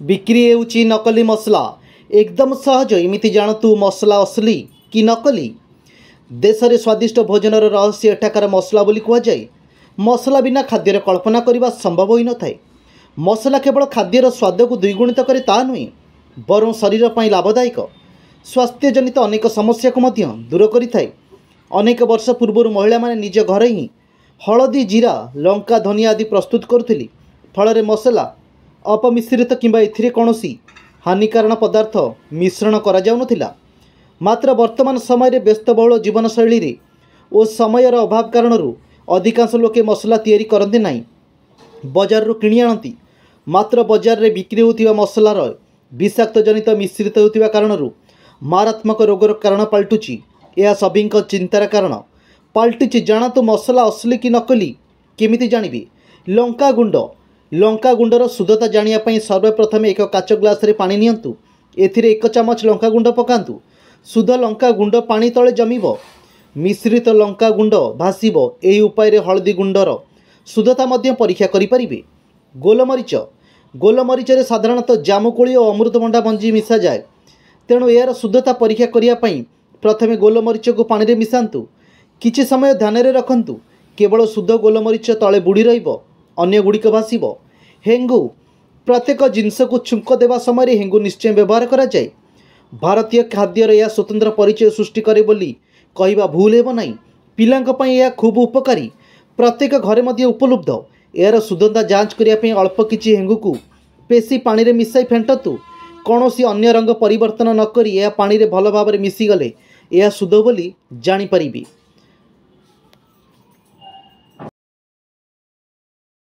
बिक्री हेउची नकली मसला एकदम सहज इमिति जानतु मसला असली कि नकली। देश में स्वादिष्ट भोजनर रहस्य एठाकार मसला बोली कहुए। मसला बिना खाद्यर कल्पना करने संभव हो न थाए। मसला केवल खाद्यर स्वाद को द्विगुणित करे ता नुहे, बरं शरीर पर लाभदायक स्वास्थ्यजनित अनेक समस्या को मध्य दूर करिथाए। अनेक वर्ष पूर्व महिला माने निज घर ही हलदी, जीरा, लंका, धनिया आदि प्रस्तुत करुथिली। फल मसला अपमिश्रित किंबा एथिरे कौनसी हानिकारण पदार्थ मिश्रण करा जाउ नथिला। मात्र वर्तमान समय व्यस्तबहुल जीवनशैली रे और समयर अभाव कारण अधिकांश लोके मसला तैयारी करते नहीं, बजार रू किणी आनती। मात्र बजार रे बिक्री होतिबा मसलार विषाक्त जनित मिश्रित होतिबा कारण मारात्मक रोगर कारण पलटुची। यह सभी चिंतार कारण पलटुची। जानतु मसला असली कि नकली केमिति जानिबे। लंका गुंडर शुद्धता जानिया सर्वप्रथम एक काच ग्लास रे पानी नियंतु। एथिरे 1 चामच लंका गुंड पकांतु। शुद्ध लंका गुंड पानी तले जमिबो, मिश्रित लंका गुंड भासीबो। एही उपाय रे हळदी गुंडर शुद्धता मध्य परीक्षा करि परिबे। गोलमरीच रे साधारणतः जामुकोली और अमृतभंडा मंजी मिसा जाए। तेणु यार शुद्धता परीक्षा करिया पई प्रथमे गोलमरीच को पानी रे मिसांतु। किछि समय ध्यान रे रखंतु, केवल शुद्ध गोलमरीच तले बुड़ी रहिबो, अन्य गुड़िक भासीबो। हेंगु प्रत्येक जिनस को छुंक देवा समय हेंगु निश्चय व्यवहार करा जाए। भारतीय खाद्यर यह स्वतंत्र परिचय सृष्टि करे बोली कहवा भूल हेब नहीं। पिलांक पई यह खूब उपकारी, प्रत्येक घरे मध्य उपलब्ध। यार शुद्धता जांच करने अल्प किछि हेंगु को पेशी पानी रे मिसाई फेंटतु। कौनसी अन्य रंग परिवर्तन नक यह पानी रे भल भाव मिसीगले यह शुद्ध बोली जानी परिबे।